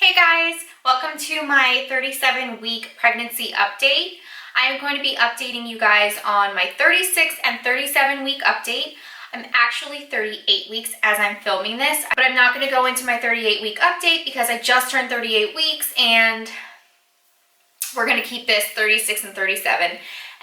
Hey guys, welcome to my 37-week pregnancy update. I am going to be updating you guys on my 36 and 37-week update. I'm actually 38 weeks as I'm filming this, but I'm not going to go into my 38-week update because I just turned 38 weeks and we're going to keep this 36 and 37.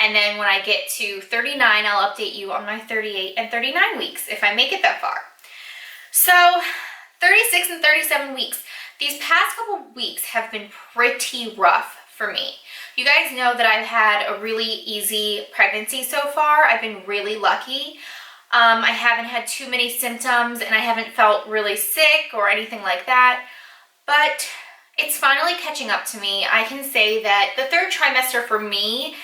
And then when I get to 39, I'll update you on my 38 and 39 weeks if I make it that far. So 36 and 37 weeks. These past couple weeks have been pretty rough for me. You guys know that I've had a really easy pregnancy so far. I've been really lucky. I haven't had too many symptoms and I haven't felt really sick or anything like that. But it's finally catching up to me. I can say that the third trimester for me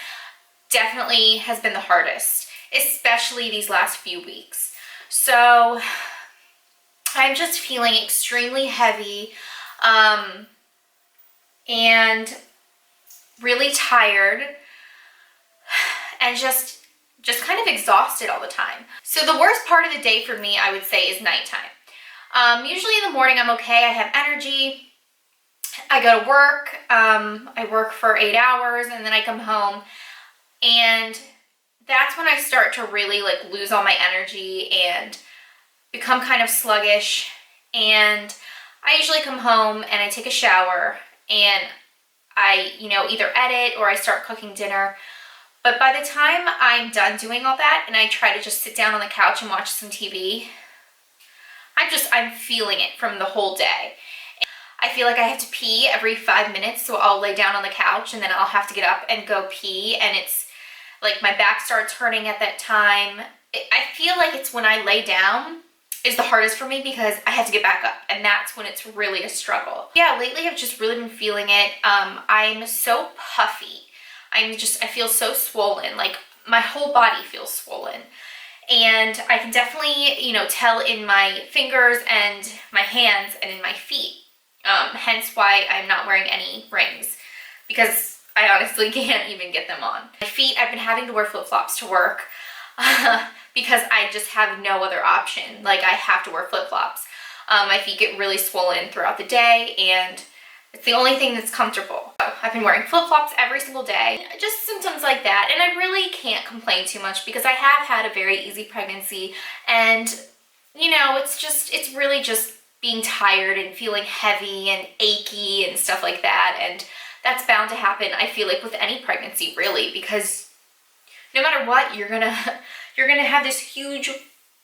definitely has been the hardest, especially these last few weeks. So I'm just feeling extremely heavy. And really tired and just kind of exhausted all the time. So the worst part of the day for me, I would say, is nighttime. Usually in the morning I'm okay, I have energy, I go to work, I work for 8 hours and then I come home, and that's when I start to really lose all my energy and become kind of sluggish. And I usually come home and I take a shower and I, either edit or I start cooking dinner. But by the time I'm done doing all that and I try to just sit down on the couch and watch some TV, I'm feeling it from the whole day. I feel like I have to pee every 5 minutes, so I'll lay down on the couch and then I'll have to get up and go pee, and it's like my back starts hurting at that time. I feel like it's when I lay down is the hardest for me because I have to get back up, and that's when it's really a struggle. Yeah, lately I've just really been feeling it. I'm so puffy. I feel so swollen, like my whole body feels swollen. And I can definitely, tell in my fingers and my hands and in my feet. Hence why I'm not wearing any rings, because I honestly can't even get them on. My feet, I've been having to wear flip-flops to work. Because I just have no other option. Like, I have to wear flip-flops. My feet get really swollen throughout the day, and it's the only thing that's comfortable. So I've been wearing flip-flops every single day. Just symptoms like that, and I really can't complain too much because I have had a very easy pregnancy, and it's really just being tired and feeling heavy and achy and stuff like that, and that's bound to happen, I feel like, with any pregnancy, really, because no matter what, you're gonna have this huge,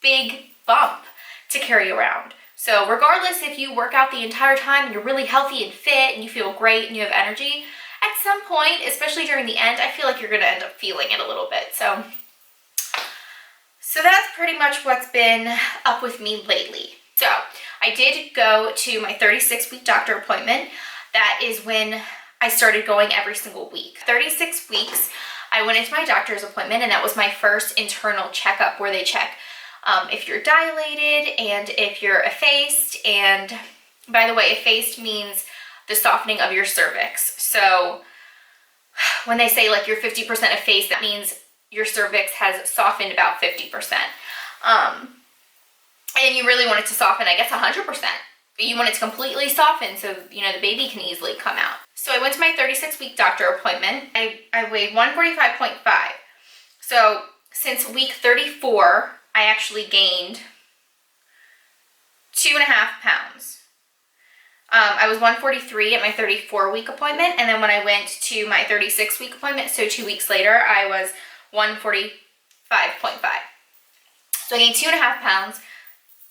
big bump to carry around. So regardless if you work out the entire time and you're really healthy and fit and you feel great and you have energy, at some point, especially during the end, I feel like you're gonna end up feeling it a little bit. So that's pretty much what's been up with me lately. So I did go to my 36-week doctor appointment. That is when I started going every single week. 36 weeks. I went into my doctor's appointment, and that was my first internal checkup where they check if you're dilated and if you're effaced. And by the way, effaced means the softening of your cervix. So when they say you're 50% effaced, that means your cervix has softened about 50%. And you really want it to soften, I guess, 100%. But you want it to completely soften so, the baby can easily come out. So I went to my 36-week doctor appointment. I weighed 145.5. So since week 34, I actually gained 2.5 pounds. I was 143 at my 34-week appointment, and then when I went to my 36-week appointment, so 2 weeks later, I was 145.5. So I gained 2.5 pounds,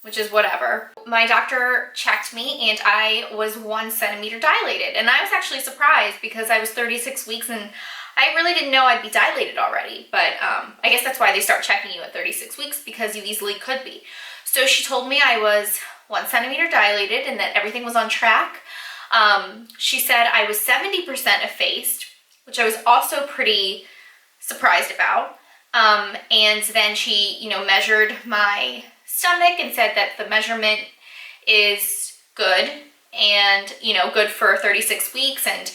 which is whatever. My doctor checked me and I was 1 centimeter dilated. And I was actually surprised because I was 36 weeks and I really didn't know I'd be dilated already. But I guess that's why they start checking you at 36 weeks, because you easily could be. So she told me I was 1 centimeter dilated and that everything was on track. She said I was 70% effaced, which I was also pretty surprised about. And then she, measured my stomach and said that the measurement is good and good for 36 weeks and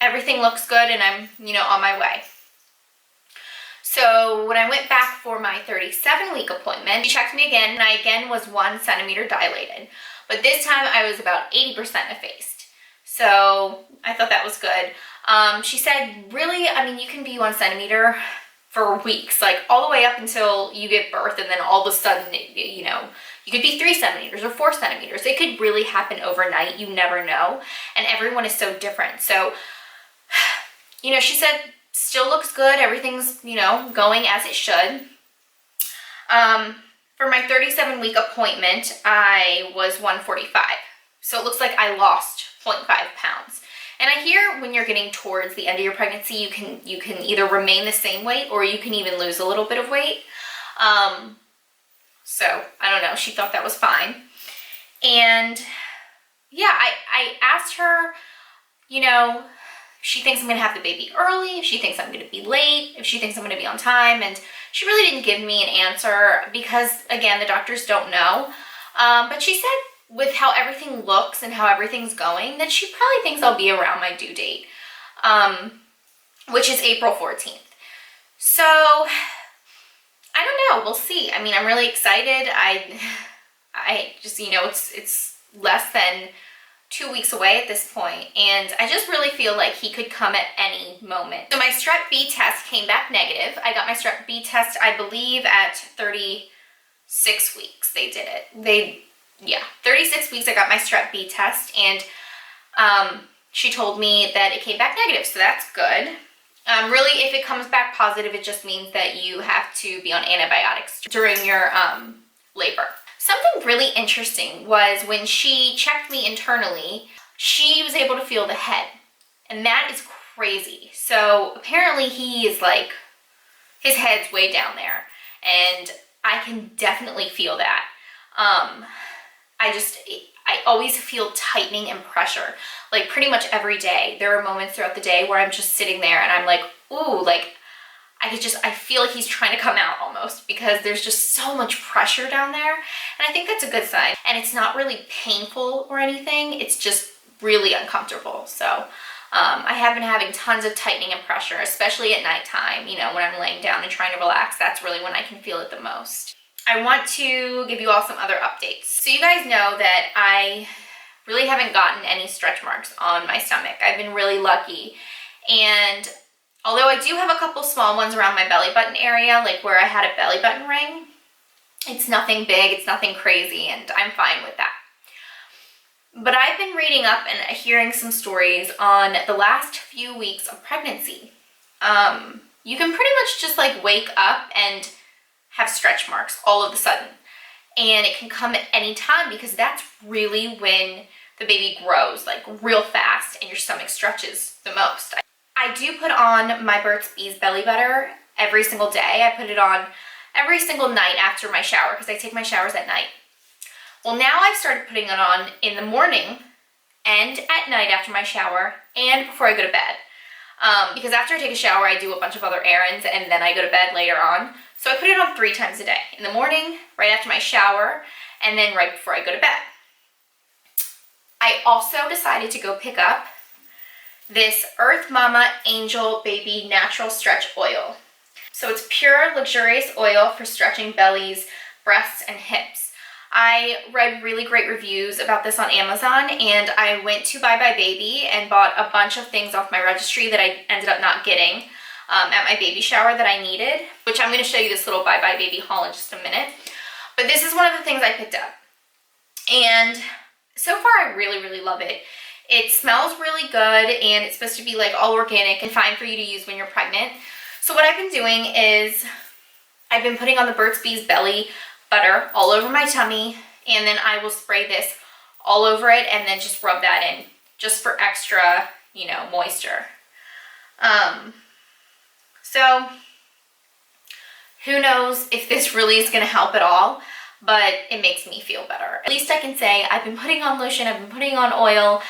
everything looks good, and I'm on my way. So when I went back for my 37-week appointment, she checked me again, and I again was 1 centimeter dilated. but this time I was about 80% effaced. So I thought that was good. She said, really, I mean, you can be 1 centimeter for weeks, like all the way up until you give birth, and then all of a sudden, you know, you could be 3 centimeters or 4 centimeters. It could really happen overnight. You never know. And everyone is so different. So, you know, she said, still looks good. Everything's, you know, going as it should. For my 37-week appointment, I was 145. So it looks like I lost 0.5 pounds. And I hear when you're getting towards the end of your pregnancy, you can either remain the same weight or you can even lose a little bit of weight. So I don't know, she thought that was fine. And yeah, I asked her, you know, she thinks I'm gonna have the baby early, if she thinks I'm gonna be late, if she thinks I'm gonna be on time, and she really didn't give me an answer because, again, the doctors don't know. But she said with how everything looks and how everything's going, that she probably thinks I'll be around my due date, which is April 14th. So I don't know, we'll see. I mean, I'm really excited. I just, you know, it's less than 2 weeks away at this point, and I just really feel like he could come at any moment. So my strep B test came back negative. I got my strep B test, I believe, at 36 weeks. They did it. 36 weeks I got my strep B test, and she told me that it came back negative, so that's good. Really, if it comes back positive, it just means that you have to be on antibiotics during your labor. Something really interesting was when she checked me internally, she was able to feel the head, and that is crazy. So apparently he is like, his head's way down there, and I can definitely feel that. I always feel tightening and pressure, like pretty much every day. There are moments throughout the day where I'm just sitting there and I'm like, ooh, like I feel like he's trying to come out almost, because there's just so much pressure down there. And I think that's a good sign. And it's not really painful or anything. It's just really uncomfortable. So I have been having tons of tightening and pressure, especially at nighttime, you know, when I'm laying down and trying to relax. That's really when I can feel it the most. I want to give you all some other updates. So you guys know that I really haven't gotten any stretch marks on my stomach. I've been really lucky. And although I do have a couple small ones around my belly button area, like where I had a belly button ring, it's nothing big, it's nothing crazy, and I'm fine with that. But I've been reading up and hearing some stories on the last few weeks of pregnancy. You can pretty much just like wake up and have stretch marks all of a sudden. And it can come at any time, because that's really when the baby grows like real fast and your stomach stretches the most. I do put on my Burt's Bees belly butter every single day. I put it on every single night after my shower, because I take my showers at night. Well, now I've started putting it on in the morning and at night after my shower and before I go to bed. Because after I take a shower, I do a bunch of other errands and then I go to bed later on. So I put it on 3 times a day. In the morning, right after my shower, and then right before I go to bed. I also decided to go pick up this Earth Mama Angel Baby Natural Stretch Oil. So it's pure, luxurious oil for stretching bellies, breasts, and hips. I read really great reviews about this on Amazon, and I went to Bye Bye Baby and bought a bunch of things off my registry that I ended up not getting at my baby shower that I needed, which I'm going to show you this little Bye Bye Baby haul in just a minute. But this is one of the things I picked up. And so far I really, really love it. It smells really good, and it's supposed to be like all organic and fine for you to use when you're pregnant. So what I've been doing is I've been putting on the Burt's Bees belly butter all over my tummy, and then I will spray this all over it and then just rub that in just for extra, you know, moisture. So who knows if this really is going to help at all, but it makes me feel better. At least I can say I've been putting on lotion, I've been putting on oil,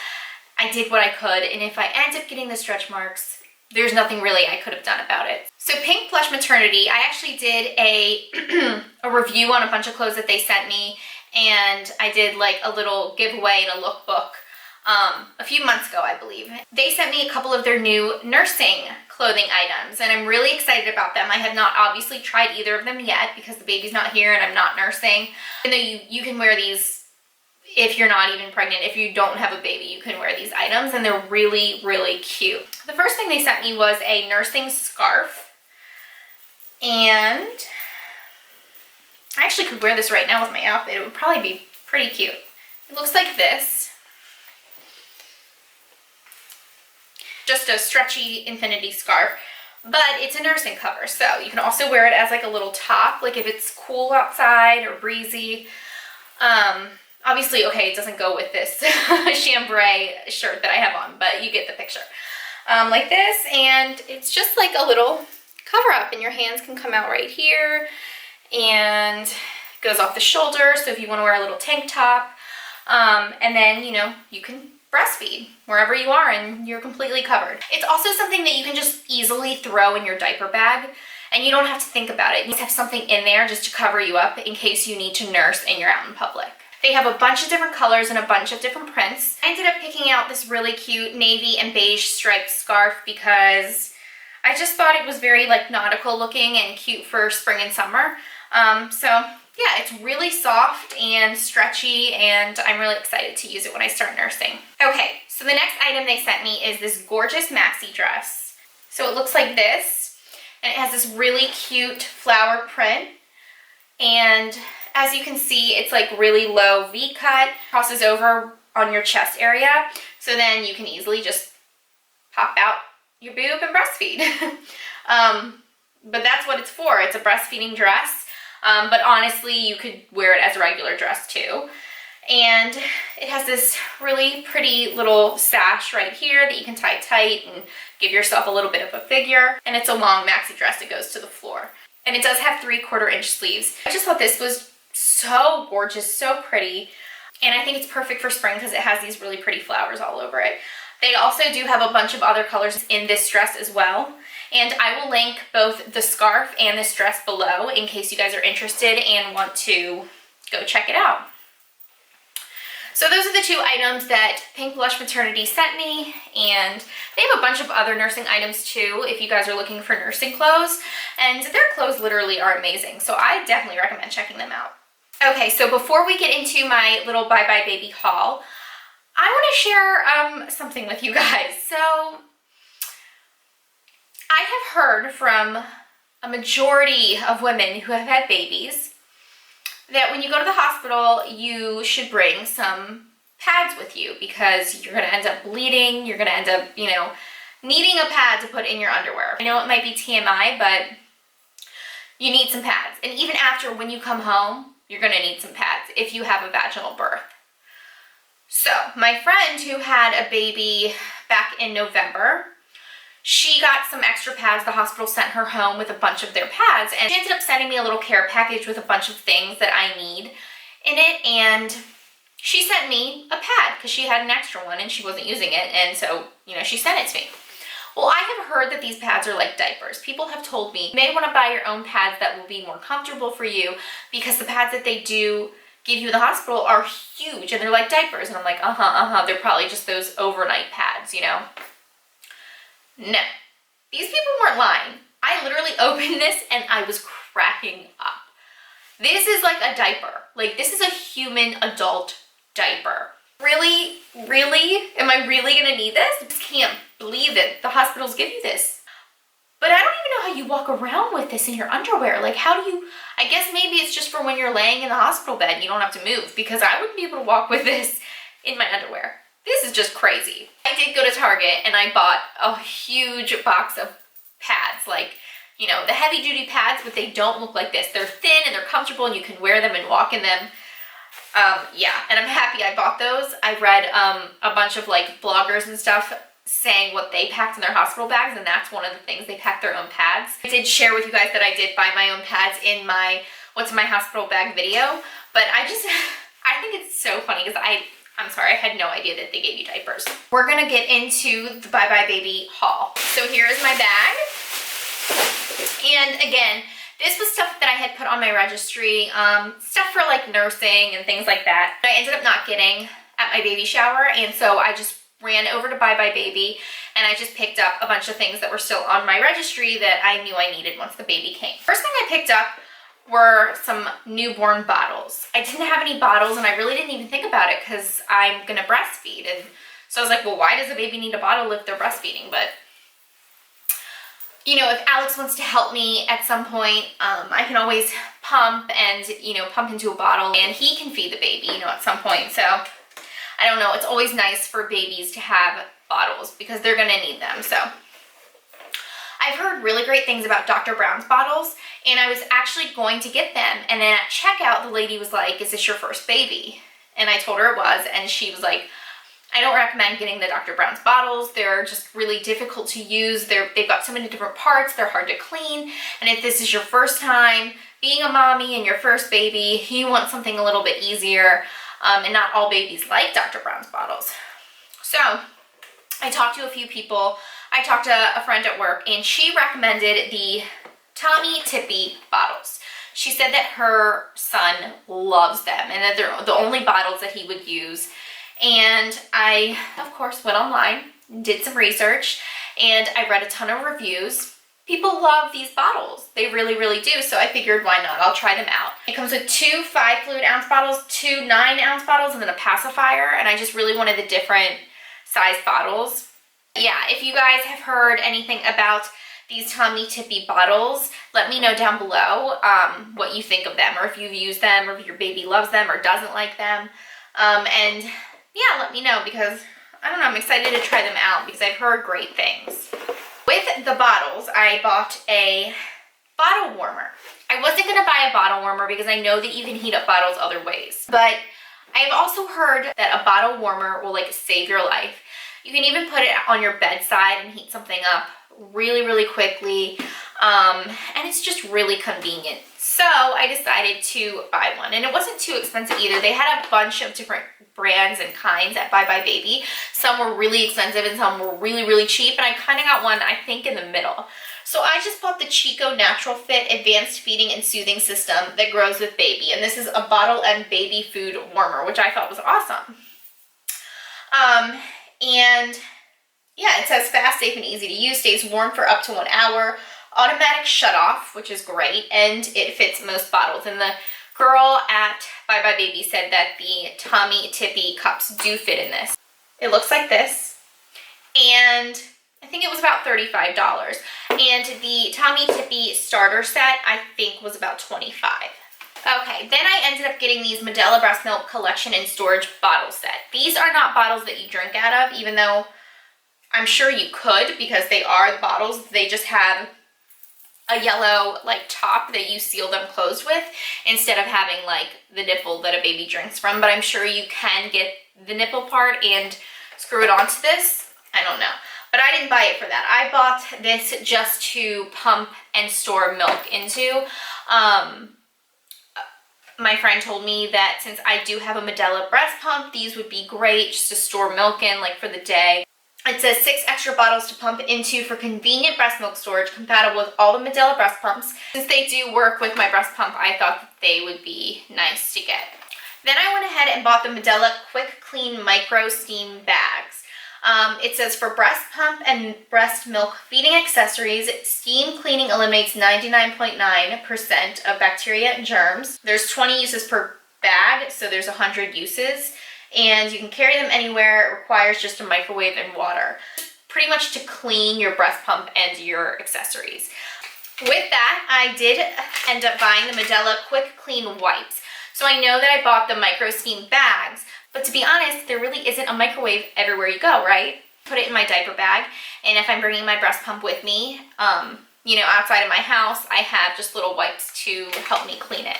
I did what I could, and if I end up getting the stretch marks, there's nothing really I could have done about it. So PINKBLUSH Maternity, I actually did a review on a bunch of clothes that they sent me, and I did like a little giveaway and a lookbook a few months ago, I believe. They sent me a couple of their new nursing clothing items, and I'm really excited about them. I have not obviously tried either of them yet because the baby's not here and I'm not nursing. Even though you can wear these if you're not even pregnant, if you don't have a baby, you can wear these items, and they're really, really cute. The first thing they sent me was a nursing scarf, and I actually could wear this right now with my outfit. It would probably be pretty cute. It looks like this. Just a stretchy infinity scarf, but it's a nursing cover, so you can also wear it as like a little top, like if it's cool outside or breezy. Obviously, okay, it doesn't go with this chambray shirt that I have on, but you get the picture. Like this, and it's just like a little cover up, and your hands can come out right here, and it goes off the shoulder, so if you want to wear a little tank top, and then, you know, you can breastfeed wherever you are and you're completely covered. It's also something that you can just easily throw in your diaper bag, and you don't have to think about it. You just have something in there just to cover you up in case you need to nurse and you're out in public. They have a bunch of different colors and a bunch of different prints. I ended up picking out this really cute navy and beige striped scarf because I just thought it was very like nautical looking and cute for spring and summer. So yeah, it's really soft and stretchy, and I'm really excited to use it when I start nursing. Okay, so the next item they sent me is this gorgeous maxi dress. So it looks like this, and it has this really cute flower print, and as you can see, it's like really low V-cut, crosses over on your chest area, so then you can easily just pop out your boob and breastfeed. But that's what it's for. It's a breastfeeding dress. But honestly, you could wear it as a regular dress too. And it has this really pretty little sash right here that you can tie tight and give yourself a little bit of a figure. And it's a long maxi dress that goes to the floor. And it does have 3/4 inch sleeves. I just thought this was so gorgeous, so pretty. And I think it's perfect for spring because it has these really pretty flowers all over it. They also do have a bunch of other colors in this dress as well. And I will link both the scarf and this dress below in case you guys are interested and want to go check it out. So those are the 2 items that Pink Blush Maternity sent me, and they have a bunch of other nursing items too if you guys are looking for nursing clothes, and their clothes literally are amazing, so I definitely recommend checking them out. Okay, so before we get into my little Bye Bye Baby haul, I want to share something with you guys. So I have heard from a majority of women who have had babies that when you go to the hospital, you should bring some pads with you because you're going to end up bleeding. You're going to end up, you know, needing a pad to put in your underwear. I know it might be TMI, but you need some pads. And even after, when you come home, you're going to need some pads if you have a vaginal birth. So my friend who had a baby back in November, she got some extra pads. The hospital sent her home with a bunch of their pads, and she ended up sending me a little care package with a bunch of things that I need in it, and she sent me a pad because she had an extra one and she wasn't using it, and so, you know, she sent it to me. Well, I have heard that these pads are like diapers. People have told me you may want to buy your own pads that will be more comfortable for you because the pads that they do give you in the hospital are huge and they're like diapers. And I'm like, they're probably just those overnight pads, you know? No, these people weren't lying. I literally opened this and I was cracking up. This is like a diaper. Like, this is a human adult diaper. Really? Really? Am I really gonna need this? I just can't believe it. The hospitals give you this. But I don't even know how you walk around with this in your underwear. Like, how do you, I guess maybe it's just for when you're laying in the hospital bed and you don't have to move, because I wouldn't be able to walk with this in my underwear. This is just crazy. I did go to Target and I bought a huge box of pads, like, you know, the heavy duty pads, but they don't look like this. They're thin and they're comfortable and you can wear them and walk in them. Yeah, and I'm happy I bought those. I read a bunch of like bloggers and stuff saying what they packed in their hospital bags, and that's one of the things. They packed their own pads. I did share with you guys that I did buy my own pads in my what's in my hospital bag video, but I think it's so funny because I'm sorry, I had no idea that they gave you diapers. We're gonna get into the Bye Bye Baby haul. So here is my bag. And again, this was stuff that I had put on my registry, stuff for like nursing and things like that. I ended up not getting at my baby shower, and so I just ran over to Bye Bye Baby and I just picked up a bunch of things that were still on my registry that I knew I needed once the baby came. First thing I picked up were some newborn bottles. I didn't have any bottles, and I really didn't even think about it because I'm gonna breastfeed. And so I was like, well, why does a baby need a bottle if they're breastfeeding? But you know, if Alex wants to help me at some point, I can always pump and, you know, pump into a bottle, and he can feed the baby, you know, at some point. So I don't know, it's always nice for babies to have bottles because they're gonna need them. So I've heard really great things about Dr. Brown's bottles, and I was actually going to get them, and then at checkout the lady was like, is this your first baby? And I told her it was, and she was like, I don't recommend getting the Dr. Brown's bottles. They're just really difficult to use. They've got so many different parts. They're hard to clean. And if this is your first time being a mommy and your first baby, you want something a little bit easier. And not all babies like Dr. Brown's bottles. So I talked to a few people. I talked to a friend at work, and she recommended the Tommee Tippee bottles. She said that her son loves them and that they're the only bottles that he would use. And I, of course, went online, did some research, and I read a ton of reviews. People love these bottles. They really, really do. So I figured, why not? I'll try them out. It comes with 2 5 fluid ounce bottles, 2 9 ounce bottles, and then a pacifier. And I just really wanted the different size bottles. Yeah, if you guys have heard anything about these Tommee Tippee bottles, let me know down below what you think of them, or if you've used them, or if your baby loves them or doesn't like them. And yeah, let me know, because I don't know, I'm excited to try them out because I've heard great things. With the bottles, I bought a bottle warmer. I wasn't going to buy a bottle warmer because I know that you can heat up bottles other ways. But I've also heard that a bottle warmer will like save your life. You can even put it on your bedside and heat something up really, really quickly. And it's just really convenient. So I decided to buy one, and it wasn't too expensive either. They had a bunch of different brands and kinds at Bye Bye Baby. Some were really expensive and some were really, really cheap, and I kind of got one, I think, in the middle. So I just bought the Chicco NaturalFit Advanced Feeding and Soothing System that grows with baby, and this is a bottle and baby food warmer, which I thought was awesome. And yeah, it says fast, safe, and easy to use, stays warm for up to 1 hour, automatic shut off, which is great, and it fits most bottles. And the girl at Bye Bye Baby said that the Tommee Tippee cups do fit in this. It looks like this, and I think it was about $35. And the Tommee Tippee starter set, I think, was about $25. Okay, then I ended up getting these Medela Breastmilk collection and storage bottle set. These are not bottles that you drink out of, even though I'm sure you could, because they are the bottles. They just have a yellow like top that you seal them closed with, instead of having like the nipple that a baby drinks from. But I'm sure you can get the nipple part and screw it onto this. I don't know, but I didn't buy it for that. I bought this just to pump and store milk into. My friend told me that since I do have a Medela breast pump, these would be great just to store milk in, like for the day. It says 6 extra bottles to pump into for convenient breast milk storage, compatible with all the Medela breast pumps. Since they do work with my breast pump, I thought that they would be nice to get. Then I went ahead and bought the Medela Quick Clean Micro Steam Bags. It says for breast pump and breast milk feeding accessories, steam cleaning eliminates 99.9% of bacteria and germs. There's 20 uses per bag, so there's 100 uses. And you can carry them anywhere. It requires just a microwave and water. Pretty much to clean your breast pump and your accessories. With that, I did end up buying the Medela Quick Clean Wipes. So I know that I bought the micro steam bags, but to be honest, there really isn't a microwave everywhere you go, right? Put it in my diaper bag, and if I'm bringing my breast pump with me, you know, outside of my house, I have just little wipes to help me clean it.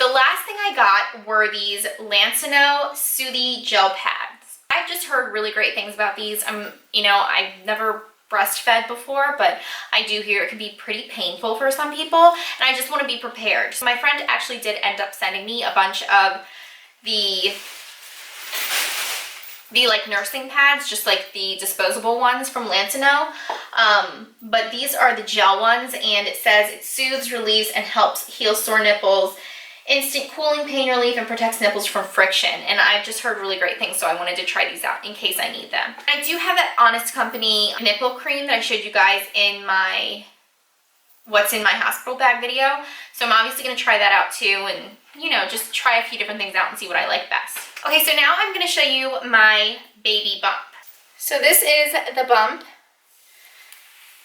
The last thing I got were these Lansinoh Soothies gel pads. I've just heard really great things about these. You know, I've never breastfed before, but I do hear it can be pretty painful for some people, and I just want to be prepared. So my friend actually did end up sending me a bunch of the like nursing pads, just like the disposable ones from Lansinoh. But these are the gel ones, and it says it soothes, relieves, and helps heal sore nipples. Instant cooling, pain relief, and protects nipples from friction. And I've just heard really great things, so I wanted to try these out in case I need them. I do have that Honest Company nipple cream that I showed you guys in my what's in my hospital bag video. So I'm obviously gonna try that out too, and you know, just try a few different things out and see what I like best. Okay, so now I'm gonna show you my baby bump. So this is the bump.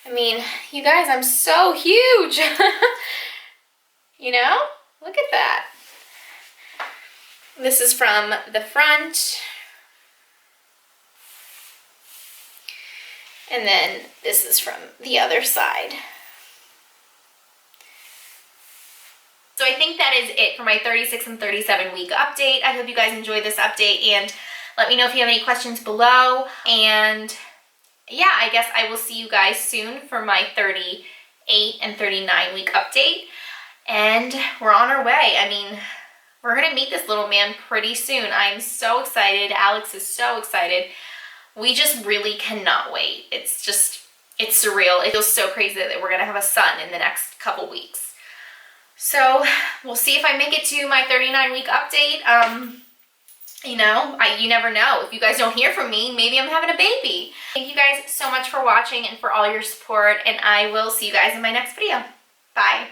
I mean, you guys, I'm so huge. You know, look at that. This is from the front. And then this is from the other side. So I think that is it for my 36 and 37 week update. I hope you guys enjoyed this update, and let me know if you have any questions below. And yeah, I guess I will see you guys soon for my 38 and 39 week update. And we're on our way. I mean, we're gonna meet this little man pretty soon. I'm so excited. Alex is so excited. We just really cannot wait. It's surreal. It feels so crazy that we're gonna have a son in the next couple weeks. So we'll see if I make it to my 39 week update. You know, you never know. If you guys don't hear from me, maybe I'm having a baby. Thank you guys so much for watching and for all your support, and I will see you guys in my next video. Bye.